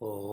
Oh.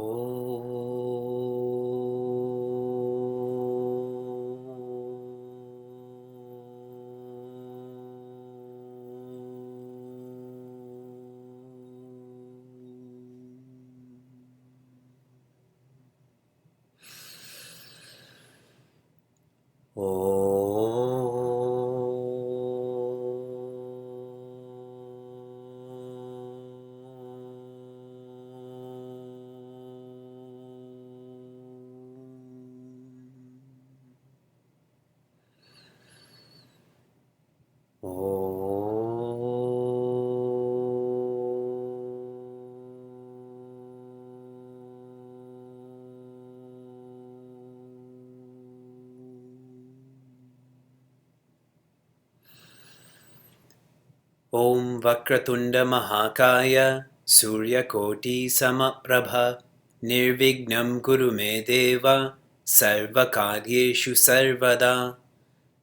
Om Vakratunda Mahakaya Suryakoti Samaprabha Nirvignam Kuru Me Deva Sarvakaryeshu Sarvada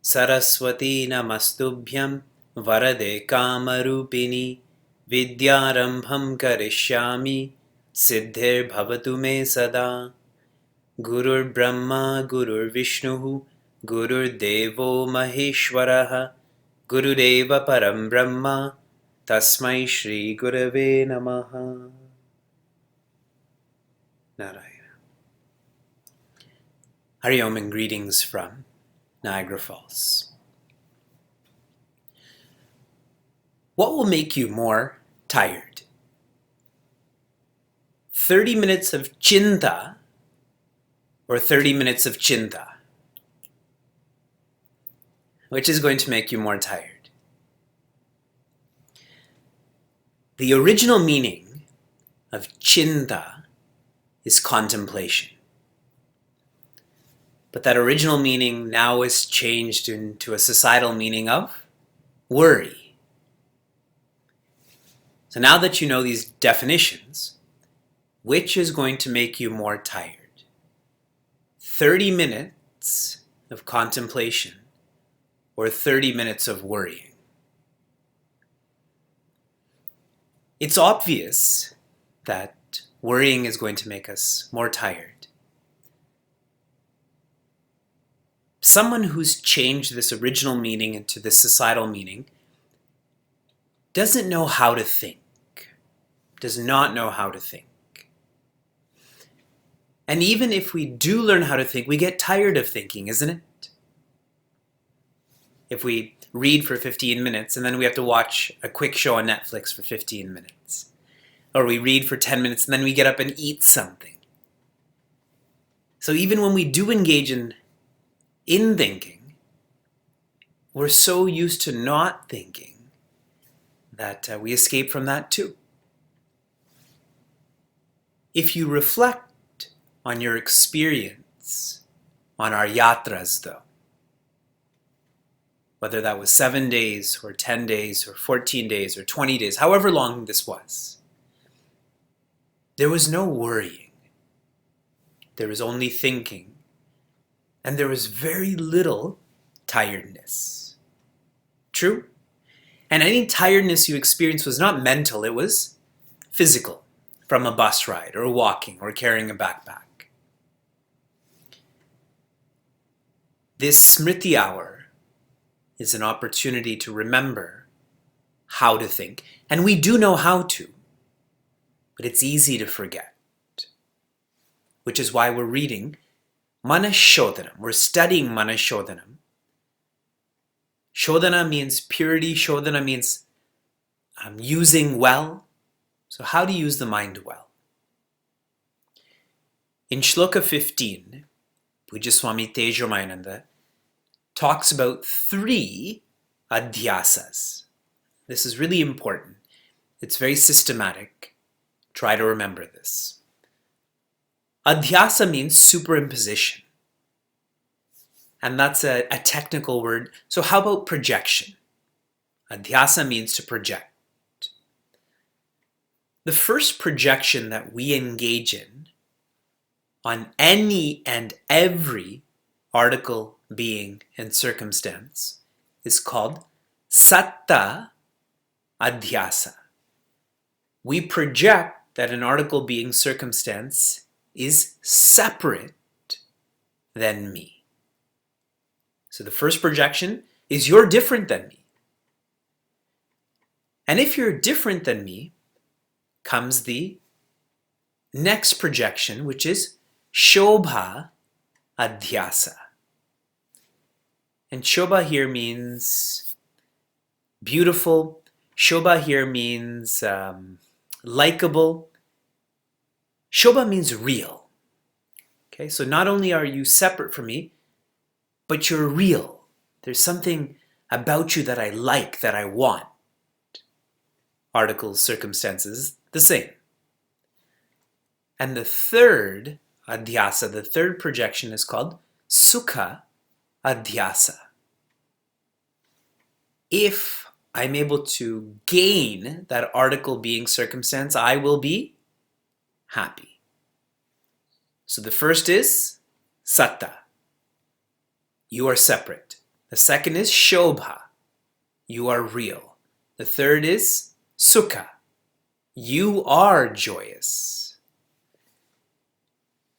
Saraswati Namastubhyam Varade Kamarupini Vidyarambham Karishyami Siddhir Bhavatu Me Sada Gurur Brahma Gurur Vishnu Gurur Devo Maheshwaraha Gurudeva Param Brahma Tasmai Shri Gurave Namaha. Narayana. Hari Om and greetings from Niagara Falls. What will make you more tired? 30 minutes of chinta or 30 minutes of chinta? Which is going to make you more tired? The original meaning of chinta is contemplation. But that original meaning now is changed into a societal meaning of worry. So now that you know these definitions, which is going to make you more tired? 30 minutes of contemplation or 30 minutes of worrying? It's obvious that worrying is going to make us more tired. Someone who's changed this original meaning into this societal meaning doesn't know how to think, does not know how to think. And even if we do learn how to think, we get tired of thinking, isn't it? If we read for 15 minutes and then we have to watch a quick show on Netflix for 15 minutes. Or we read for 10 minutes and then we get up and eat something. So even when we do engage in thinking, we're so used to not thinking that we escape from that too. If you reflect on your experience on our yatras though, whether that was 7 days or 10 days or 14 days or 20 days, however long this was, there was no worrying. There was only thinking, and there was very little tiredness. True? And any tiredness you experienced was not mental, it was physical, from a bus ride or walking or carrying a backpack. This Smriti hour is an opportunity to remember how to think. And we do know how to, but it's easy to forget. Which is why we're reading Manah Shodanam. We're studying Manah Shodanam. Shodana means purity. Shodana means using well. So how to use the mind well. In Shloka 15, Pujya Swami Tejomayananda talks about 3 adhyasas. This is really important. It's very systematic. Try to remember this. Adhyasa means superimposition. And that's a technical word. So how about projection? Adhyasa means to project. The first projection that we engage in on any and every article, being, and circumstance is called satta adhyasa. We project that an article being circumstance is separate than me. So the first projection is you're different than me. And if you're different than me, comes the next projection, which is Shobha Adhyasa. And Shobha here means beautiful. Shobha here means likable. Shobha means real. Okay, so not only are you separate from me, but you're real. There's something about you that I like, that I want. Articles, circumstances, the same. And the third adhyasa, the third projection is called Sukha Adhyasa. If I'm able to gain that article being circumstance, I will be happy. So the first is Satta. You are separate. The second is Shobha. You are real. The third is Sukha. You are joyous.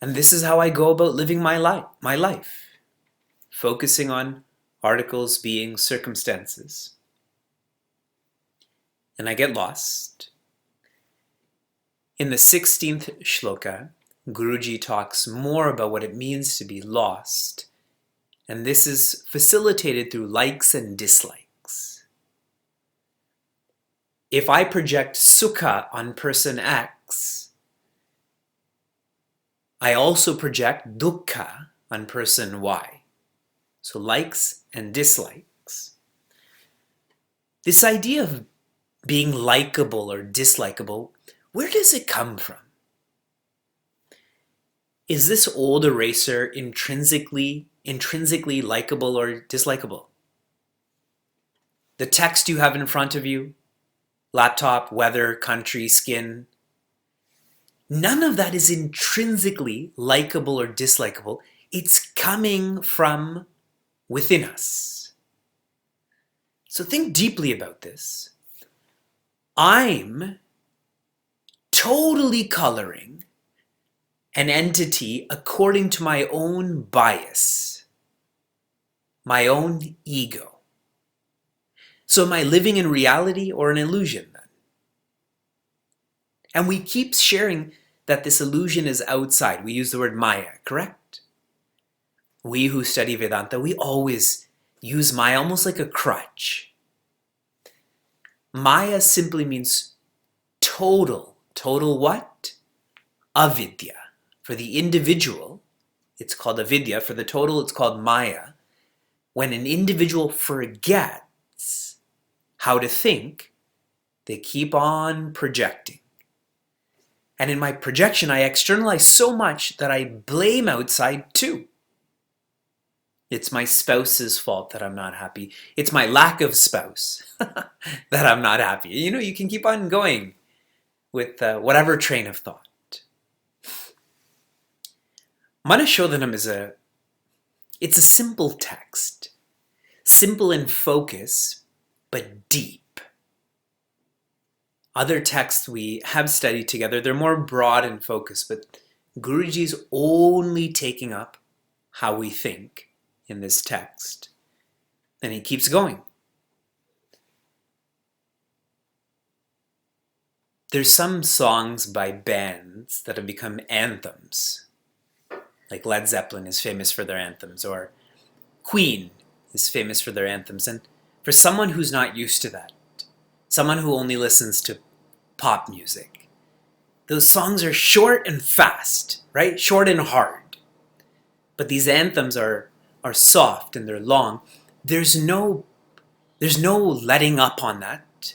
And this is how I go about living my life. Focusing on articles being circumstances. And I get lost. In the 16th shloka, Guruji talks more about what it means to be lost. And this is facilitated through likes and dislikes. If I project Sukha on person X, I also project Dukkha on person Y. So likes and dislikes. This idea of being likable or dislikable, where does it come from? Is this old eraser intrinsically likable or dislikable? The text you have in front of you, laptop, weather, country, skin, none of that is intrinsically likable or dislikable. It's coming from within us. So think deeply about this. I'm totally coloring an entity according to my own bias, my own ego. So am I living in reality or an illusion then? And we keep sharing that this illusion is outside. We use the word Maya, correct? We who study Vedanta, we always use Maya almost like a crutch. Maya simply means total. Total what? Avidya. For the individual, it's called avidya. For the total, it's called Maya. When an individual forgets how to think, they keep on projecting. And in my projection, I externalize so much that I blame outside too. It's my spouse's fault that I'm not happy. It's my lack of spouse that I'm not happy. You know, you can keep on going with whatever train of thought. Manah Shodanam it's a simple text. Simple in focus, but deep. Other texts we have studied together, they're more broad in focus, but Guruji's only taking up how we think in this text. And he keeps going. There's some songs by bands that have become anthems. Like Led Zeppelin is famous for their anthems, or Queen is famous for their anthems. And for someone who's not used to that, someone who only listens to pop music, those songs are short and fast, right? Short and hard. But these anthems are soft and they're long. There's no letting up on that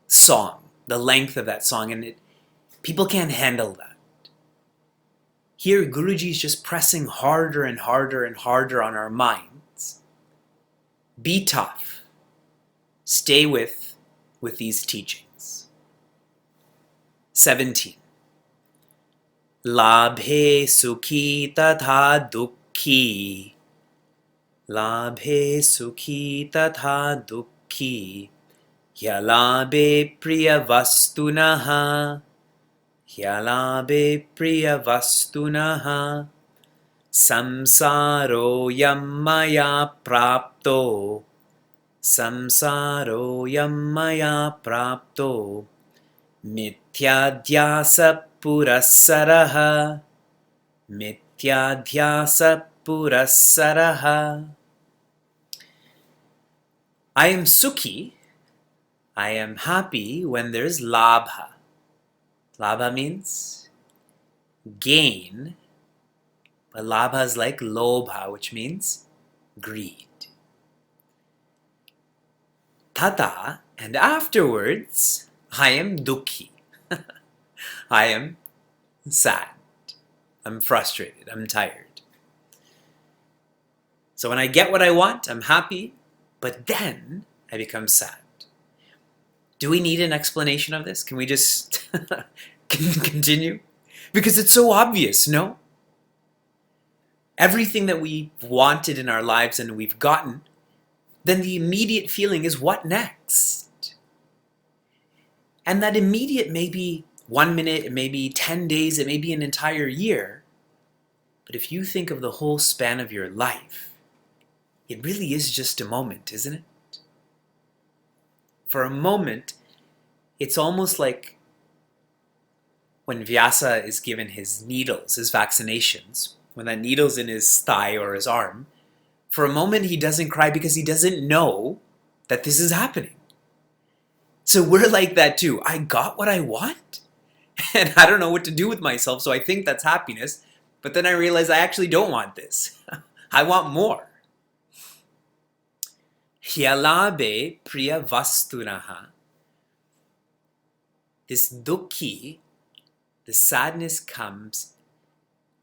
song, the length of that song, and people can't handle that. Here, Guruji is just pressing harder and harder and harder on our minds. Be tough. Stay with these teachings. 17. Labhe sukhi tatha dukkhi. Labhe sukhi tatha dukkhi. Yalabhe priya vastunaha. Hyalabe priya vastunaha samsaro maya prapto samsaro maya prapto Mityadhyasa purasaraha Mityadhyasa purasaraha. I am sukhi, I am happy when there's labha. Labha means gain, but labha is like lobha, which means greed. Tata, and afterwards, I am dukhi. I am sad. I'm frustrated. I'm tired. So when I get what I want, I'm happy, but then I become sad. Do we need an explanation of this? Can we just continue? Because it's so obvious, no? Everything that we wanted in our lives and we've gotten, then the immediate feeling is what next? And that immediate may be 1 minute, it may be 10 days, it may be an entire year. But if you think of the whole span of your life, it really is just a moment, isn't it? For a moment, it's almost like when Vyasa is given his needles, his vaccinations, when that needle's in his thigh or his arm, for a moment he doesn't cry because he doesn't know that this is happening. So we're like that too. I got what I want, and I don't know what to do with myself, so I think that's happiness, but then I realize I actually don't want this. I want more. Hyalabe priya vastunaha. This dukhi, the sadness comes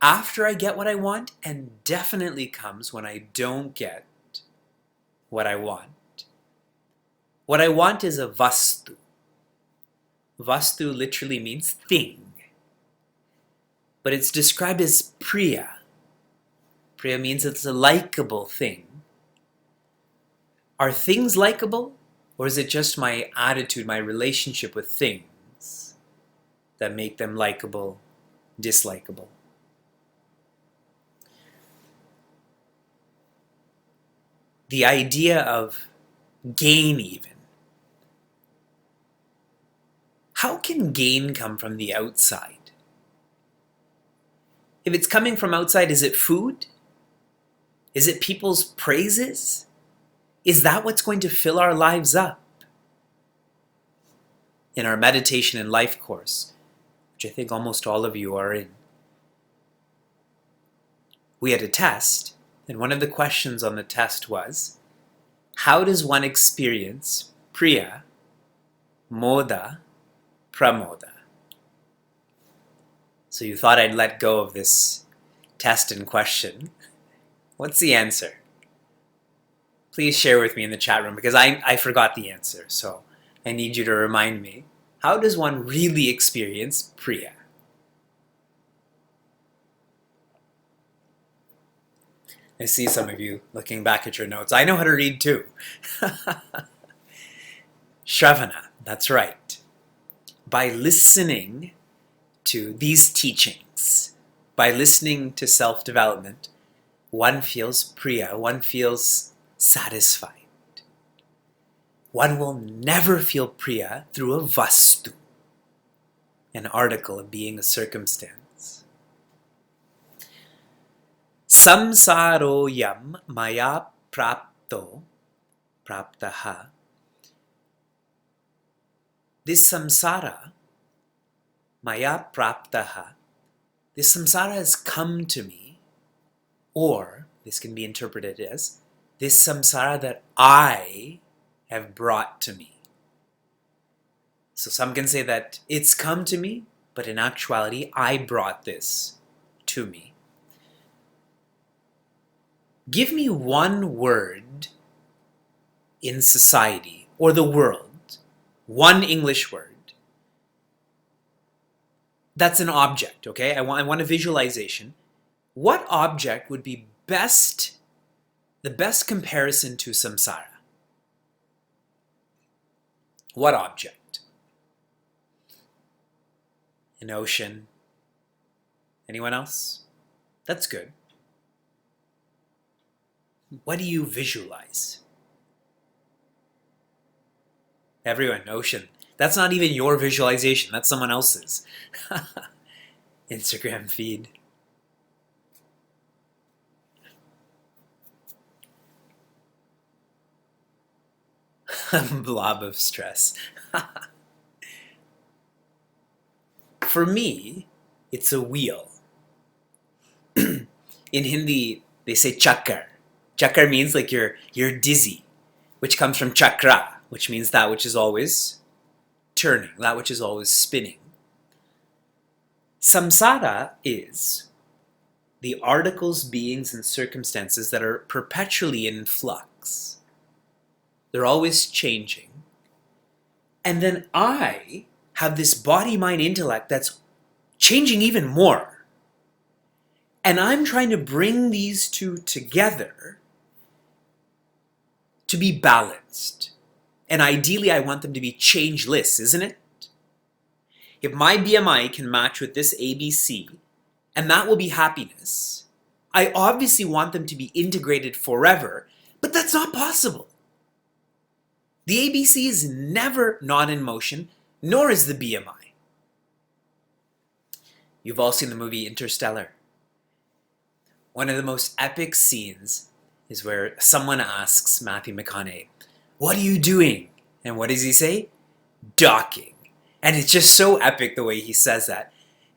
after I get what I want, and definitely comes when I don't get what I want. What I want is a vastu. Vastu literally means thing, but it's described as priya. Priya means it's a likable thing. Are things likable, or is it just my attitude, my relationship with things that make them likable, dislikable? The idea of gain even. How can gain come from the outside? If it's coming from outside, is it food? Is it people's praises? Is that what's going to fill our lives up? In our meditation and life course, which I think almost all of you are in, we had a test, and one of the questions on the test was, how does one experience priya, moda, pramoda? So you thought I'd let go of this test in question. What's the answer? Please share with me in the chat room, because I forgot the answer, so I need you to remind me. How does one really experience priya? I see some of you looking back at your notes. I know how to read too. Shravana, that's right. By listening to these teachings, by listening to self-development, one feels priya, one feels satisfied. One will never feel priya through a vastu, an article, a being, a circumstance. Samsaroyam maya praptaha. This samsara, maya praptaha, this samsara has come to me, or this can be interpreted as this samsara that I have brought to me. So some can say that it's come to me, but in actuality, I brought this to me. Give me one word in society or the world, one English word, that's an object, okay? I want a visualization. What object would be the best comparison to samsara? What object? An ocean. Anyone else? That's good. What do you visualize? Everyone, ocean. That's not even your visualization. That's someone else's. Instagram feed. Blob of stress. For me, it's a wheel. In Hindi, they say chakar. Chakar means like you're dizzy, which comes from chakra, which means that which is always turning, that which is always spinning. Samsara is the articles, beings, and circumstances that are perpetually in flux. They're always changing. And then I have this body, mind, intellect that's changing even more. And I'm trying to bring these two together to be balanced. And ideally, I want them to be changeless, isn't it? If my BMI can match with this ABC, and that will be happiness, I obviously want them to be integrated forever, but that's not possible. The ABC is never not in motion, nor is the BMI. You've all seen the movie Interstellar. One of the most epic scenes is where someone asks Matthew McConaughey, "What are you doing?" And what does he say? "Docking." And it's just so epic the way he says that.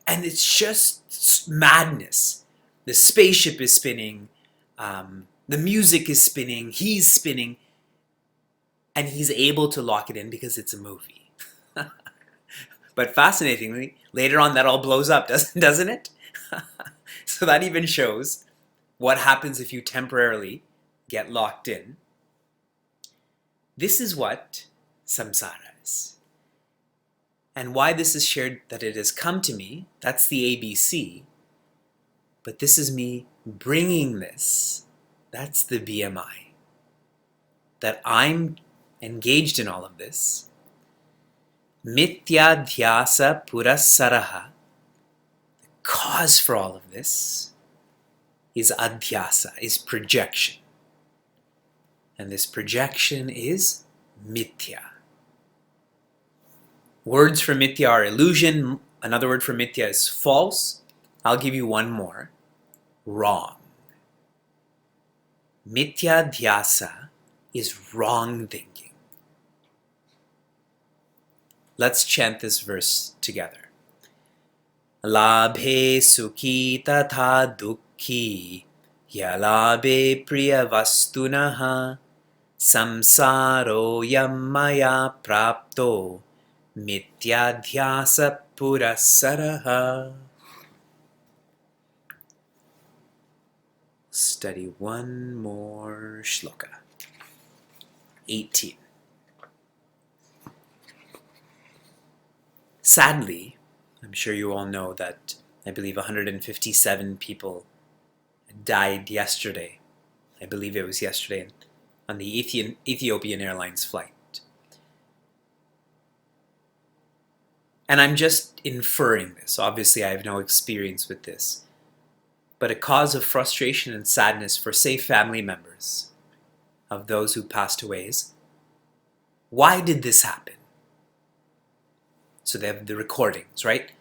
And it's just madness. The spaceship is spinning, the music is spinning, he's spinning, and he's able to lock it in because it's a movie. But fascinatingly, later on that all blows up, doesn't it? So that even shows what happens if you temporarily get locked in. This is what samsara is. And why this is shared, that it has come to me, that's the ABC. But this is me bringing this, that's the BMI. That I'm engaged in all of this. Mithya dhyasa purasaraha. The cause for all of this is adhyasa, is projection. And this projection is mithya. Words for mithya are illusion. Another word for mithya is false. I'll give you one more. Wrong. Mithya dhyasa is wrong thinking. Let's chant this verse together. Labhe sukhi tatha dukhi yalabhe priya vastunaha samsaro yammaya prapto mityadhyasa purasaraha. Study one more shloka. 18. Sadly, I'm sure you all know that I believe 157 people died yesterday. I believe it was yesterday on the Ethiopian Airlines flight. And I'm just inferring this. Obviously, I have no experience with this. But a cause of frustration and sadness for, say, family members of those who passed away is, why did this happen? So they have the recordings, right,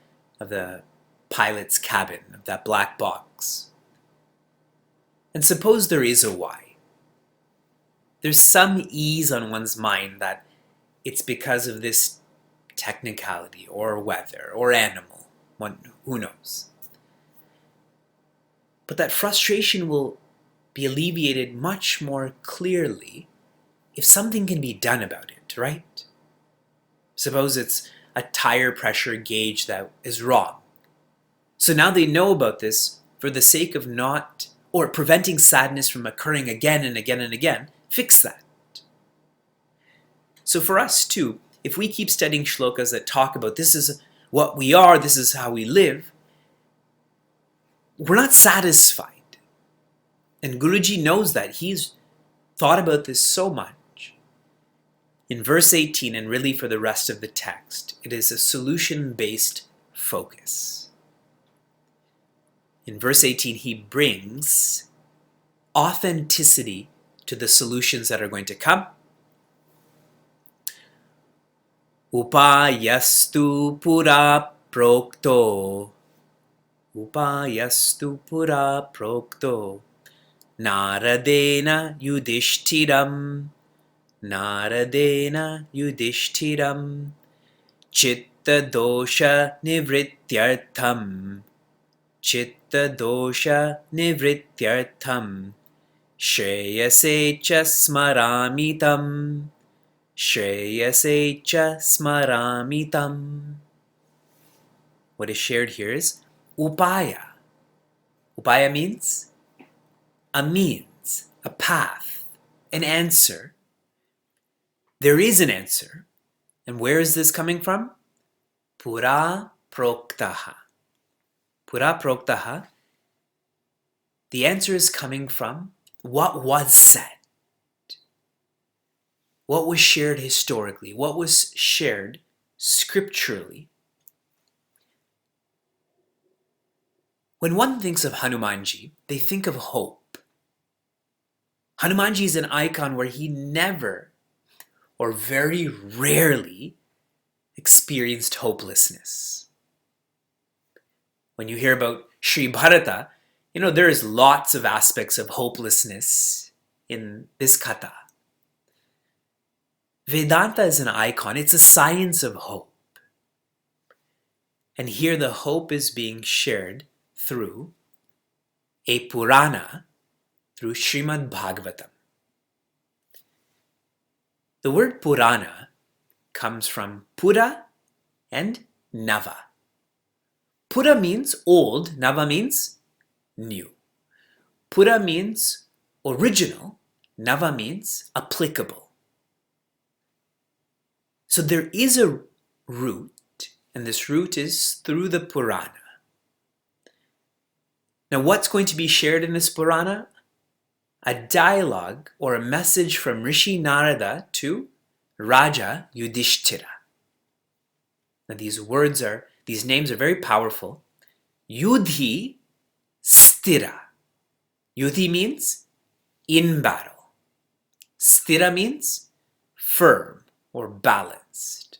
of the pilot's cabin, of that black box. And suppose there is a why. There's some ease on one's mind that it's because of this technicality or weather or animal. Who knows? But that frustration will be alleviated much more clearly if something can be done about it, right? Suppose it's a tire pressure gauge that is wrong. So now they know about this for the sake of not, or preventing sadness from occurring again and again and again. Fix that. So for us too, if we keep studying shlokas that talk about this is what we are, this is how we live, we're not satisfied. And Guruji knows that. He's thought about this so much. In verse 18, and really for the rest of the text, it is a solution-based focus. In verse 18, he brings authenticity to the solutions that are going to come. Upayastu pura prokto. Upayastu pura prokto. Naradena yudhishtiram. Naradena yudhishtiram. Chitta dosha nivrityartham. Chitta dosha nivrityartham. Shreyase cha smaramitam. Shreyase cha smaramitam. What is shared here is upaya. Upaya means a means, a path, an answer. There is an answer. And where is this coming from? Pura proktaha. Pura proktaha. The answer is coming from what was said. What was shared historically? What was shared scripturally? When one thinks of Hanumanji, they think of hope. Hanumanji is an icon where he never, or very rarely, experienced hopelessness. When you hear about Sri Bharata, there is lots of aspects of hopelessness in this katha. Vedanta is an icon. It's a science of hope. And here the hope is being shared through a Purana, through Srimad Bhagavatam. The word Purana comes from Pura and Nava. Pura means old, Nava means new. Pura means original, Nava means applicable. So there is a route, and this route is through the Purana. Now, what's going to be shared in this Purana? A dialogue or a message from Rishi Narada to Raja Yudhishthira. Now, these names are very powerful. Yudhi Stira. Yudhi means in battle. Stira means firm or balanced.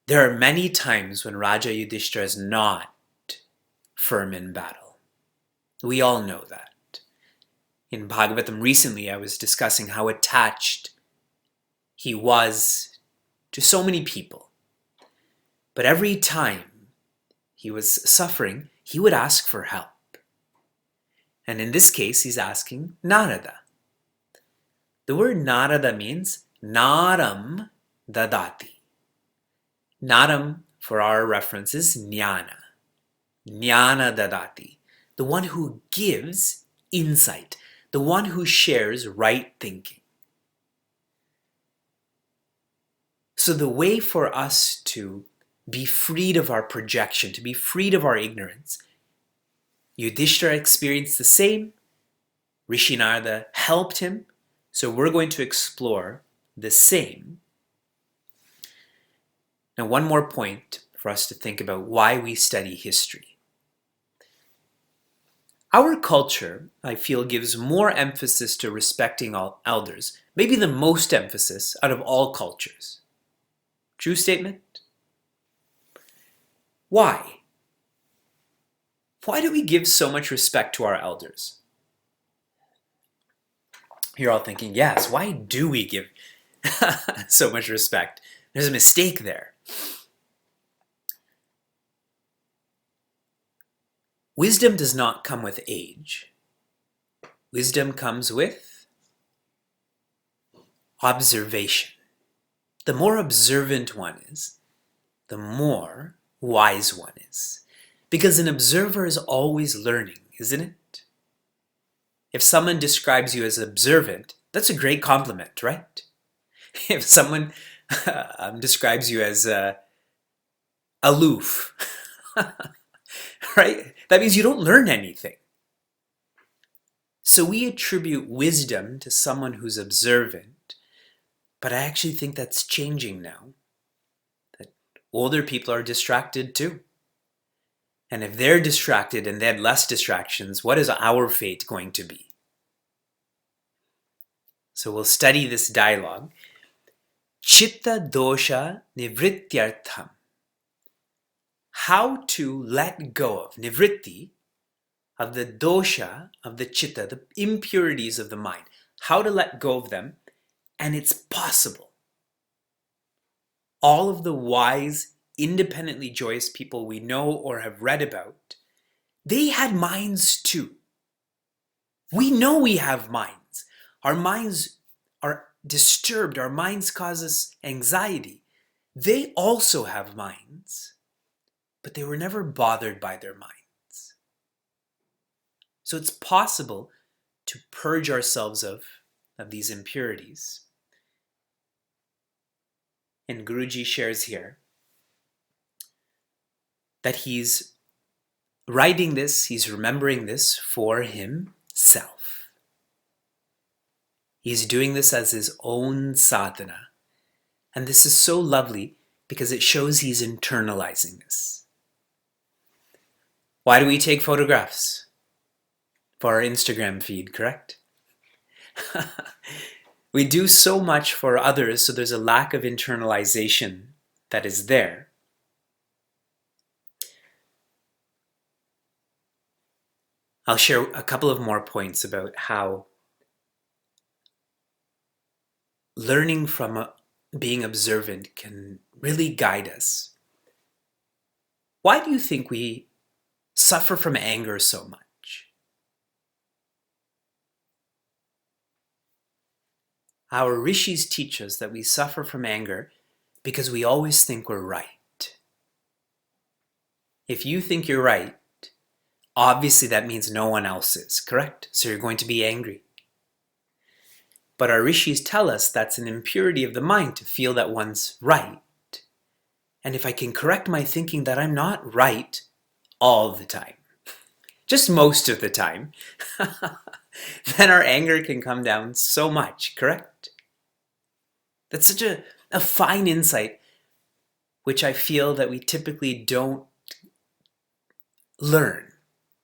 There are many times when Raja Yudhishthira is not firm in battle. We all know that. In Bhagavatam recently, I was discussing how attached he was to so many people. But every time he was suffering, he would ask for help. And in this case, he's asking Narada. The word Narada means Naram Dadati. Naram, for our reference, is Jnana. Jnana Dadati. The one who gives insight. The one who shares right thinking. So the way for us to be freed of our projection, to be freed of our ignorance, Yudhishthira experienced the same. Rishi Narada helped him. So we're going to explore the same. Now, one more point for us to think about why we study history. Our culture, I feel, gives more emphasis to respecting all elders, maybe the most emphasis out of all cultures. True statement? Why? Why do we give so much respect to our elders? You're all thinking, yes, why do we give so much respect? There's a mistake there. Wisdom does not come with age. Wisdom comes with observation. The more observant one is, the more wise one is. Because an observer is always learning, isn't it? If someone describes you as observant, that's a great compliment, right? If someone describes you as aloof, right? That means you don't learn anything. So we attribute wisdom to someone who's observant, but I actually think that's changing now. That older people are distracted too. And if they're distracted and they had less distractions, what is our fate going to be? So we'll study this dialogue. Chitta dosha nivrityartham. How to let go of nivritti, of the dosha, of the chitta, the impurities of the mind. How to let go of them, and it's possible. All of the wise, independently joyous people we know or have read about, they had minds too. We know we have minds. Our minds are disturbed. Our minds cause us anxiety. They also have minds, but they were never bothered by their minds. So it's possible to purge ourselves of these impurities. And Guruji shares here that he's writing this, he's remembering this for himself. He's doing this as his own sadhana. And this is so lovely because it shows he's internalizing this. Why do we take photographs? For our Instagram feed, correct? We do so much for others, so there's a lack of internalization that is there. I'll share a couple of more points about how learning from being observant can really guide us. Why do you think we suffer from anger so much? Our rishis teach us that we suffer from anger because we always think we're right. If you think you're right, obviously that means no one else is, correct? So you're going to be angry. But our rishis tell us that's an impurity of the mind to feel that one's right. And if I can correct my thinking that I'm not right all the time, just most of the time, then our anger can come down so much, correct? That's such a fine insight, which I feel that we typically don't learn.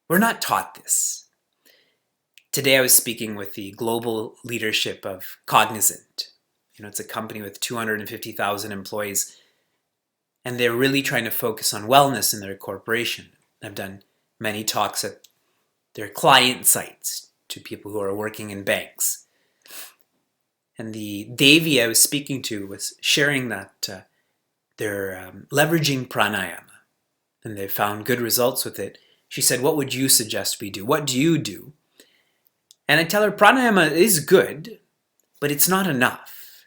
We're not taught this. Today I was speaking with the global leadership of Cognizant. It's a company with 250,000 employees, and they're really trying to focus on wellness in their corporation. I've done many talks at their client sites to people who are working in banks. And the Devi I was speaking to was sharing that they're leveraging pranayama, and they've found good results with it. She said, what would you suggest we do? What do you do? And I tell her pranayama is good, but it's not enough.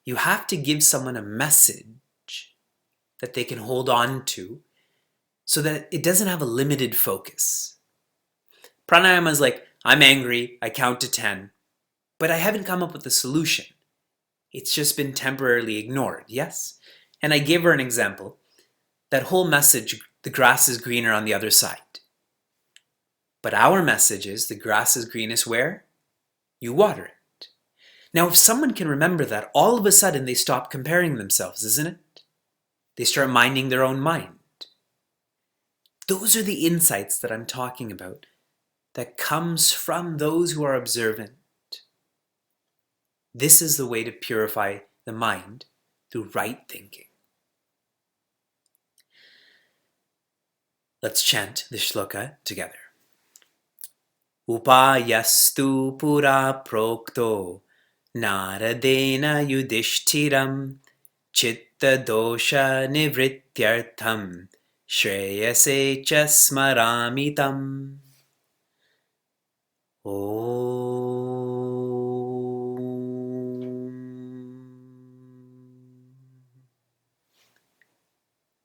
You have to give someone a message that they can hold on to so that it doesn't have a limited focus. Pranayama is like, I'm angry, I count to 10, but I haven't come up with a solution. It's just been temporarily ignored, yes? And I gave her an example. That whole message, the grass is greener on the other side. But our message is the grass is greenest where? You water it. Now, if someone can remember that, all of a sudden they stop comparing themselves, isn't it? They start minding their own mind. Those are the insights that I'm talking about that comes from those who are observant. This is the way to purify the mind through right thinking. Let's chant the shloka together. Upayastu pura prokto naradena yudhishtiram chitta dosha nivrityartham shreyase cha smaramitam. Om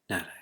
Narayana.